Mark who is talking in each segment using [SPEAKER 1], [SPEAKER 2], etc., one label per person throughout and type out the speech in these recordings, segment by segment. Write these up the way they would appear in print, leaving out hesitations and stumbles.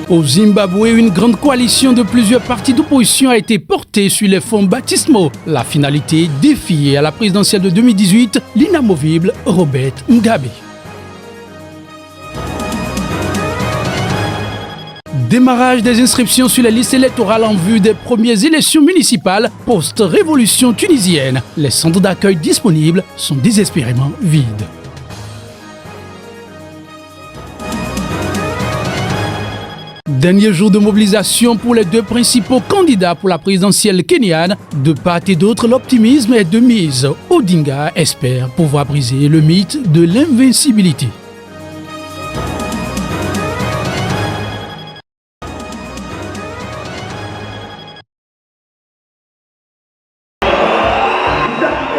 [SPEAKER 1] Au Zimbabwe, une grande coalition de plusieurs partis d'opposition a été portée sur les fonds baptismaux. La finalité, défier à la présidentielle de 2018 l'inamovible Robert Mugabe. Démarrage des inscriptions sur les listes électorales en vue des premières élections municipales post-révolution tunisienne. Les centres d'accueil disponibles sont désespérément vides. Dernier jour de mobilisation pour les deux principaux candidats pour la présidentielle kenyane. De part et d'autre, l'optimisme est de mise. Odinga espère pouvoir briser le mythe de l'invincibilité.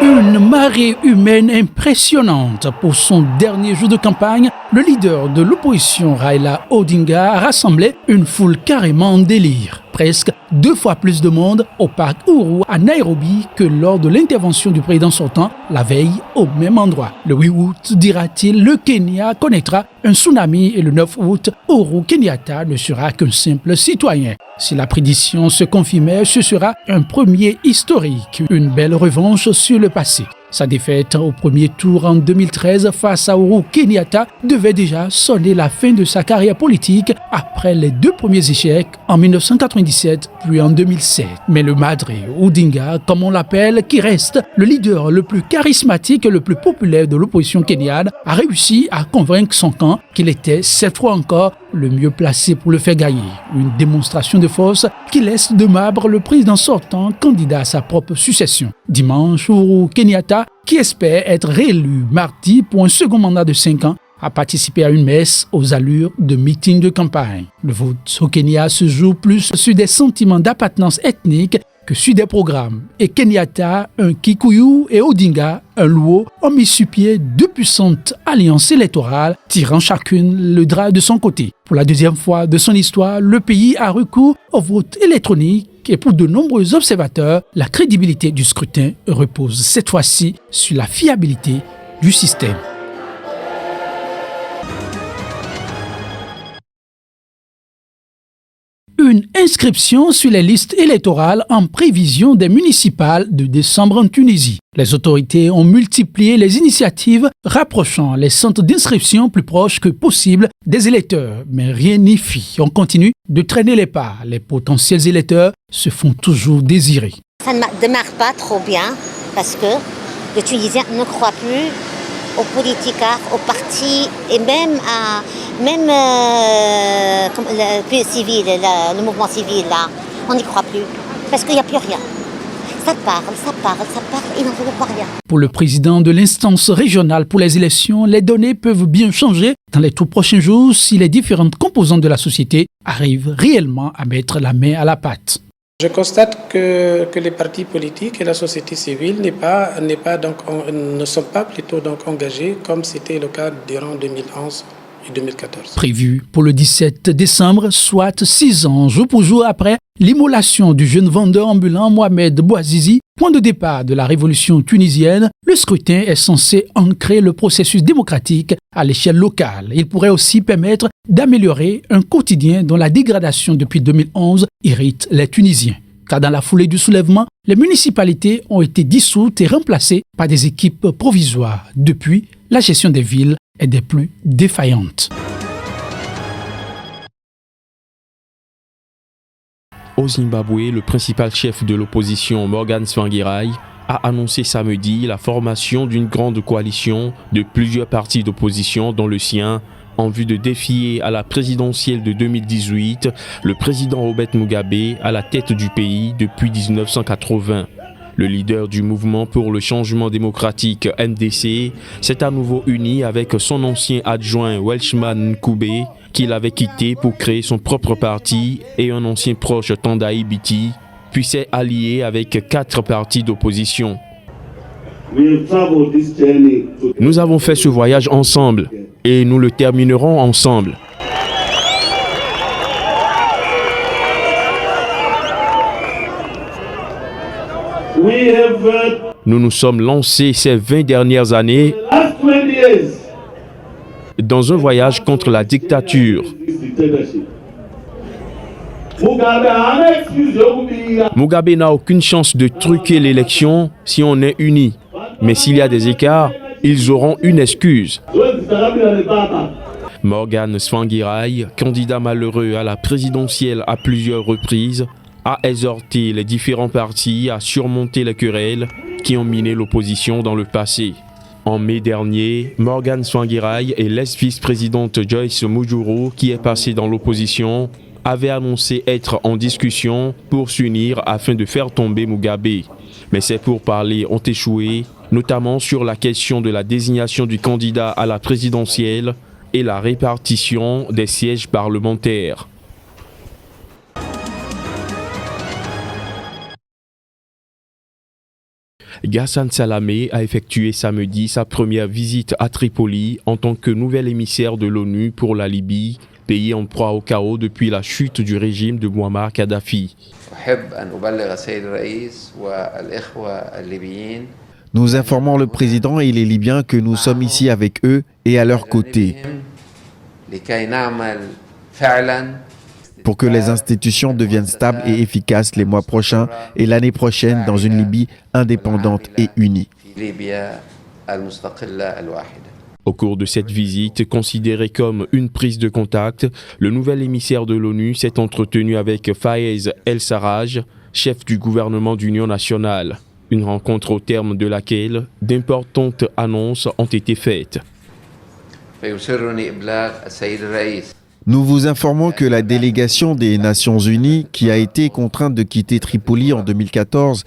[SPEAKER 1] Une marée humaine impressionnante. Pour son dernier jour de campagne, le leader de l'opposition Raila Odinga a rassemblé une foule carrément en délire. Presque 2 fois plus de monde au parc Uhuru à Nairobi que lors de l'intervention du président sortant la veille au même endroit. Le 8 août, dira-t-il, le Kenya connaîtra un tsunami et le 9 août, Uhuru Kenyatta ne sera qu'un simple citoyen. Si la prédiction se confirmait, ce sera un premier historique, une belle revanche sur le passé. Sa défaite au premier tour en 2013 face à Uhuru Kenyatta devait déjà sonner la fin de sa carrière politique après les 2 premiers échecs en 1997 puis en 2007. Mais le Madre Odinga, comme on l'appelle, qui reste le leader le plus charismatique et le plus populaire de l'opposition kenyane, a réussi à convaincre son camp qu'il était cette fois encore le mieux placé pour le faire gagner. Une démonstration de force qui laisse de marbre le président sortant candidat à sa propre succession. Dimanche, Uhuru Kenyatta, qui espère être réélu mardi pour un second mandat de 5 ans, a participé à une messe aux allures de meeting de campagne. Le vote au Kenya se joue plus sur des sentiments d'appartenance ethnique que sur des programmes. Et Kenyatta, un Kikuyu, et Odinga, un Luo, ont mis sur pied 2 puissantes alliances électorales, tirant chacune le drap de son côté. Pour la 2e fois de son histoire, le pays a recours au vote électronique et pour de nombreux observateurs, la crédibilité du scrutin repose cette fois-ci sur la fiabilité du système. Une inscription sur les listes électorales en prévision des municipales de décembre en Tunisie. Les autorités ont multiplié les initiatives rapprochant les centres d'inscription plus proches que possible des électeurs. Mais rien n'y fit. On continue de traîner les pas. Les potentiels électeurs se font toujours désirer.
[SPEAKER 2] Ça ne démarre pas trop bien parce que les Tunisiens ne croient plus aux politiciens, aux partis et même le mouvement civil là, on n'y croit plus parce qu'il n'y a plus rien. Ça parle, il n'en veut pas rien.
[SPEAKER 1] Pour le président de l'instance régionale pour les élections, les données peuvent bien changer dans les tout prochains jours si les différentes composantes de la société arrivent réellement à mettre la main à la pâte.
[SPEAKER 3] Je constate que les partis politiques et la société civile ne sont pas plutôt engagés comme c'était le cas durant 2011 et 2014.
[SPEAKER 1] Prévu pour le 17 décembre, soit 6 ans, jour pour jour après l'immolation du jeune vendeur ambulant Mohamed Bouazizi, point de départ de la révolution tunisienne, le scrutin est censé ancrer le processus démocratique à l'échelle locale. Il pourrait aussi permettre d'améliorer un quotidien dont la dégradation depuis 2011 irrite les Tunisiens. Car dans la foulée du soulèvement, les municipalités ont été dissoutes et remplacées par des équipes provisoires. Depuis, la gestion des villes est des plus défaillantes.
[SPEAKER 4] Au Zimbabwe, le principal chef de l'opposition, Morgan Tsvangirai, a annoncé samedi la formation d'une grande coalition de plusieurs partis d'opposition, dont le sien, en vue de défier à la présidentielle de 2018 le président Robert Mugabe à la tête du pays depuis 1980. Le leader du mouvement pour le changement démocratique NDC s'est à nouveau uni avec son ancien adjoint Welshman Ncube, qu'il avait quitté pour créer son propre parti, et un ancien proche Tendai Biti, puis s'est allié avec 4 partis d'opposition. Nous avons fait ce voyage ensemble et nous le terminerons ensemble. Nous nous sommes lancés ces 20 dernières années dans un voyage contre la dictature. Mugabe n'a aucune chance de truquer l'élection si on est unis. Mais s'il y a des écarts, ils auront une excuse. Morgan Tsvangirai, candidat malheureux à la présidentielle à plusieurs reprises, a exhorté les différents partis à surmonter les querelles qui ont miné l'opposition dans le passé. En mai dernier, Morgan Tsvangirai et l'ex-vice-présidente Joyce Mujuru, qui est passée dans l'opposition, avaient annoncé être en discussion pour s'unir afin de faire tomber Mugabe. Mais ces pourparlers ont échoué, notamment sur la question de la désignation du candidat à la présidentielle et la répartition des sièges parlementaires. Ghassan Salamé a effectué samedi sa première visite à Tripoli en tant que nouvel émissaire de l'ONU pour la Libye, pays en proie au chaos depuis la chute du régime de Muammar Kadhafi.
[SPEAKER 5] Nous informons le président et les Libyens que nous sommes ici avec eux et à leur côté pour que les institutions deviennent stables et efficaces les mois prochains et l'année prochaine dans une Libye indépendante et unie.
[SPEAKER 4] Au cours de cette visite, considérée comme une prise de contact, le nouvel émissaire de l'ONU s'est entretenu avec Fayez El-Sarraj, chef du gouvernement d'union nationale. Une rencontre au terme de laquelle d'importantes annonces ont été faites.
[SPEAKER 5] Nous vous informons que la délégation des Nations Unies, qui a été contrainte de quitter Tripoli en 2014,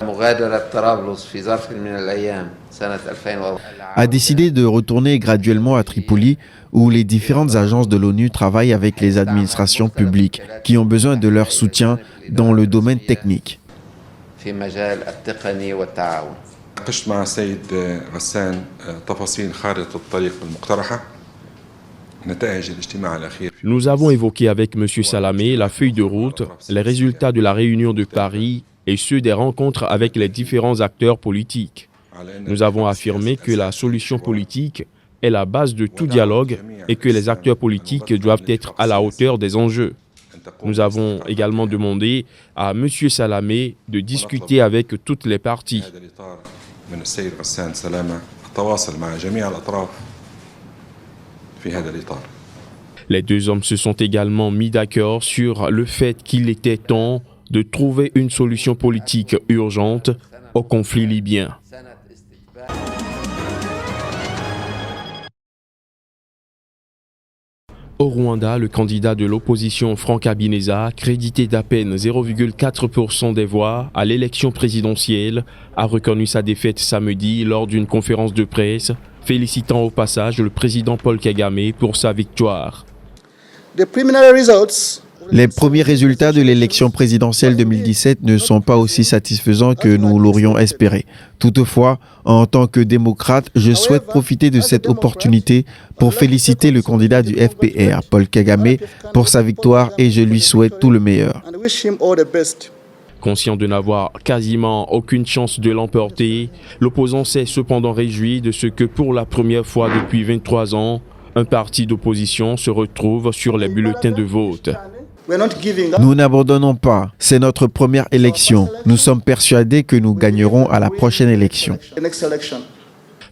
[SPEAKER 5] a décidé de retourner graduellement à Tripoli, où les différentes agences de l'ONU travaillent avec les administrations publiques, qui ont besoin de leur soutien dans le domaine technique.
[SPEAKER 6] ناقشت مع السيد غسان تفاصيل خارطة الطريق المقترحة.
[SPEAKER 4] Nous avons évoqué avec M. Salamé la feuille de route, les résultats de la réunion de Paris et ceux des rencontres avec les différents acteurs politiques. Nous avons affirmé que la solution politique est la base de tout dialogue et que les acteurs politiques doivent être à la hauteur des enjeux. Nous avons également demandé à M. Salamé de discuter avec toutes les parties. Les deux hommes se sont également mis d'accord sur le fait qu'il était temps de trouver une solution politique urgente au conflit libyen. Au Rwanda, le candidat de l'opposition Frank Habineza, crédité d'à peine 0,4% des voix à l'élection présidentielle, a reconnu sa défaite samedi lors d'une conférence de presse, félicitant au passage le président Paul Kagame pour sa victoire.
[SPEAKER 5] Les premiers résultats de l'élection présidentielle 2017 ne sont pas aussi satisfaisants que nous l'aurions espéré. Toutefois, en tant que démocrate, je souhaite profiter de cette opportunité pour féliciter le candidat du FPR, Paul Kagame, pour sa victoire et je lui souhaite tout le meilleur.
[SPEAKER 4] Conscient de n'avoir quasiment aucune chance de l'emporter, l'opposant s'est cependant réjoui de ce que pour la première fois depuis 23 ans, un parti d'opposition se retrouve sur les bulletins de vote.
[SPEAKER 5] Nous n'abandonnons pas. C'est notre première élection. Nous sommes persuadés que nous gagnerons à la prochaine élection.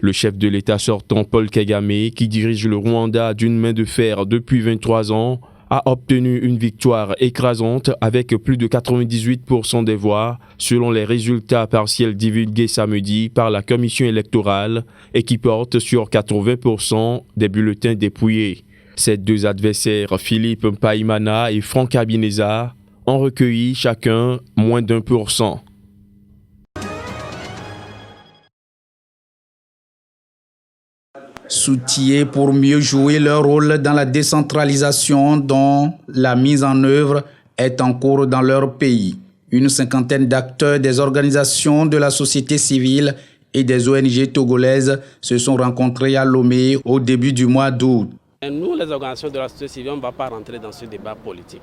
[SPEAKER 4] Le chef de l'État sortant, Paul Kagame, qui dirige le Rwanda d'une main de fer depuis 23 ans, a obtenu une victoire écrasante avec plus de 98% des voix, selon les résultats partiels divulgués samedi par la commission électorale et qui portent sur 80% des bulletins dépouillés. Ces deux adversaires, Philippe Mpayimana et Frank Habineza, ont recueilli chacun moins d'1%.
[SPEAKER 7] S'outiller pour mieux jouer leur rôle dans la décentralisation dont la mise en œuvre est en cours dans leur pays. Une cinquantaine d'acteurs des organisations de la société civile et des ONG togolaises se sont rencontrés à Lomé au début du mois d'août.
[SPEAKER 8] Nous, les organisations de la société civile, on ne va pas rentrer dans ce débat politique.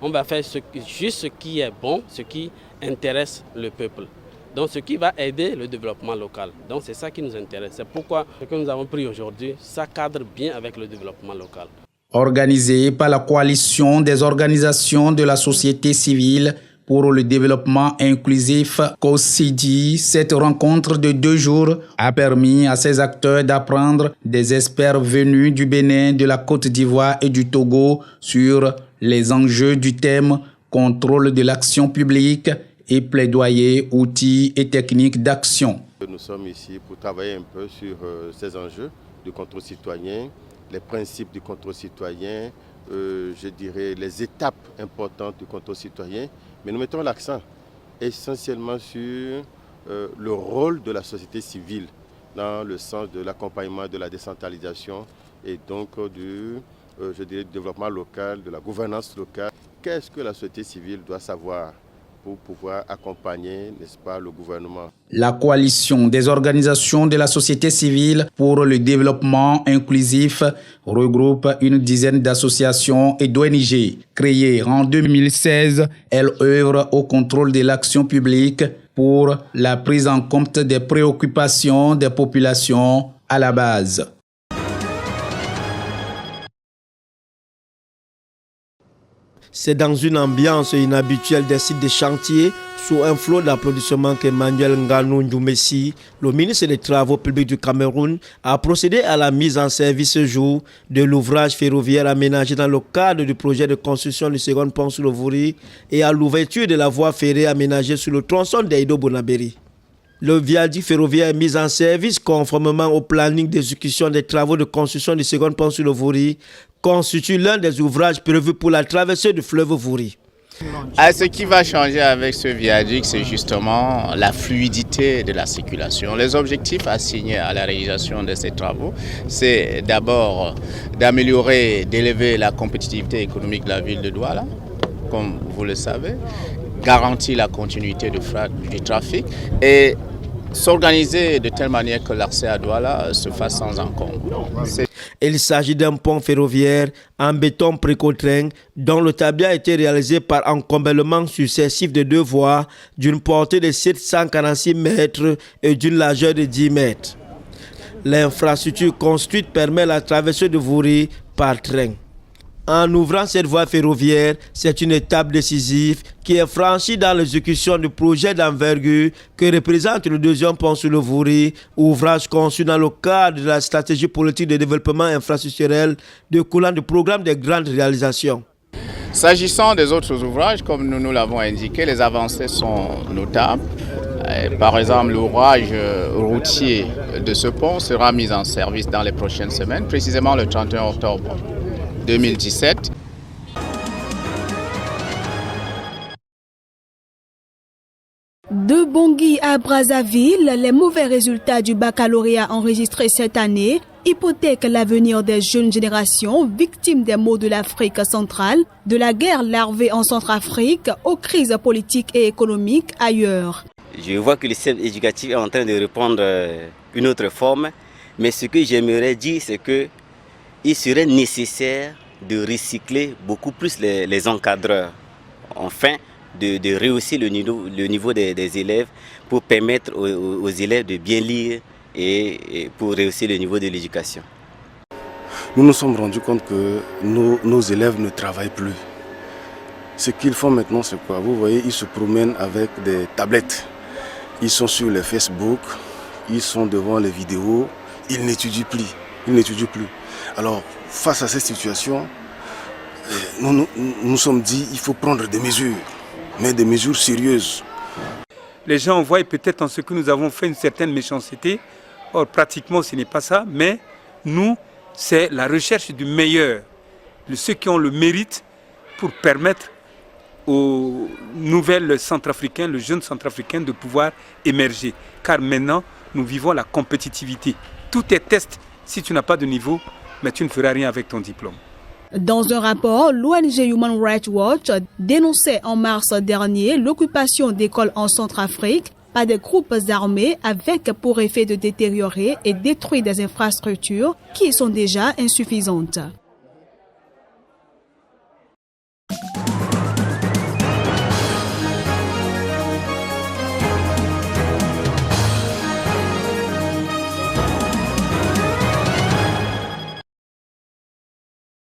[SPEAKER 8] On va faire juste ce qui est bon, ce qui intéresse le peuple. Donc ce qui va aider le développement local. Donc c'est ça qui nous intéresse. C'est pourquoi ce que nous avons pris aujourd'hui, ça cadre bien avec le développement local.
[SPEAKER 7] Organisée par la coalition des organisations de la société civile pour le développement inclusif COSIDI, cette rencontre de 2 jours a permis à ces acteurs d'apprendre des experts venus du Bénin, de la Côte d'Ivoire et du Togo sur les enjeux du thème contrôle de l'action publique et plaidoyer, outils et techniques d'action.
[SPEAKER 9] Nous sommes ici pour travailler un peu sur ces enjeux du contrôle citoyen, les principes du contrôle citoyen, je dirais les étapes importantes du contrôle citoyen, mais nous mettons l'accent essentiellement sur le rôle de la société civile dans le sens de l'accompagnement de la décentralisation et donc du développement local, de la gouvernance locale. Qu'est-ce que la société civile doit savoir pour pouvoir accompagner, n'est-ce pas, le gouvernement?
[SPEAKER 7] La coalition des organisations de la société civile pour le développement inclusif regroupe une dizaine d'associations et d'ONG. Créée en 2016, elle œuvre au contrôle de l'action publique pour la prise en compte des préoccupations des populations à la base.
[SPEAKER 10] C'est dans une ambiance inhabituelle des sites de chantier, sous un flot d'applaudissements qu'Emmanuel Nganou Ndjoumessi, le ministre des Travaux publics du Cameroun, a procédé à la mise en service ce jour de l'ouvrage ferroviaire aménagé dans le cadre du projet de construction du second pont sur le Vouri et à l'ouverture de la voie ferrée aménagée sur le tronçon d'Eido-Bonaberi. Le viaduc ferroviaire est mis en service conformément au planning d'exécution des travaux de construction du second pont sur le Vouri, constitue l'un des ouvrages prévus pour la traversée du fleuve Vouri.
[SPEAKER 11] Ce qui va changer avec ce viaduc, c'est justement la fluidité de la circulation. Les objectifs assignés à la réalisation de ces travaux, c'est d'abord d'améliorer, d'élever la compétitivité économique de la ville de Douala, comme vous le savez, garantir la continuité du trafic et s'organiser de telle manière que l'accès à Douala se fasse sans encombre.
[SPEAKER 10] Il s'agit d'un pont ferroviaire en béton Précotrin dont le tablier a été réalisé par encombellement successif de 2 voies d'une portée de 746 mètres et d'une largeur de 10 mètres. L'infrastructure construite permet la traversée de Vouri par train. En ouvrant cette voie ferroviaire, c'est une étape décisive qui est franchie dans l'exécution du projet d'envergure que représente le 2e pont sur le Vouri, ouvrage conçu dans le cadre de la stratégie politique de développement infrastructurel découlant du programme des grandes réalisations.
[SPEAKER 11] S'agissant des autres ouvrages, comme nous l'avons indiqué, les avancées sont notables. Par exemple, l'ouvrage routier de ce pont sera mis en service dans les prochaines semaines, précisément le 31 octobre 2017.
[SPEAKER 12] De Bangui à Brazzaville, les mauvais résultats du baccalauréat enregistrés cette année hypothèquent l'avenir des jeunes générations victimes des maux de l'Afrique centrale, de la guerre larvée en Centrafrique, aux crises politiques et économiques ailleurs.
[SPEAKER 13] Je vois que le système éducatif est en train de reprendre une autre forme, mais ce que j'aimerais dire, c'est qu'il serait nécessaire de recycler beaucoup plus les encadreurs, enfin de rehausser le niveau des élèves pour permettre aux élèves de bien lire et pour rehausser le niveau de l'éducation.
[SPEAKER 14] Nous nous sommes rendus compte que nos élèves ne travaillent plus. Ce qu'ils font maintenant, c'est quoi? Vous voyez, ils se promènent avec des tablettes. Ils sont sur les Facebook, ils sont devant les vidéos, ils n'étudient plus. Alors, face à cette situation, nous sommes dit qu'il faut prendre des mesures, mais des mesures sérieuses.
[SPEAKER 15] Les gens voient peut-être en ce que nous avons fait une certaine méchanceté. Or, pratiquement, ce n'est pas ça, mais nous, c'est la recherche du meilleur, de ceux qui ont le mérite pour permettre aux nouvelles centrafricains, le jeune centrafricain de pouvoir émerger. Car maintenant, nous vivons la compétitivité. Tout est test. Si tu n'as pas de niveau, mais tu ne feras rien avec ton diplôme.
[SPEAKER 12] Dans un rapport, l'ONG Human Rights Watch dénonçait en mars dernier l'occupation d'écoles en Centrafrique par des groupes armés avec pour effet de détériorer et détruire des infrastructures qui sont déjà insuffisantes.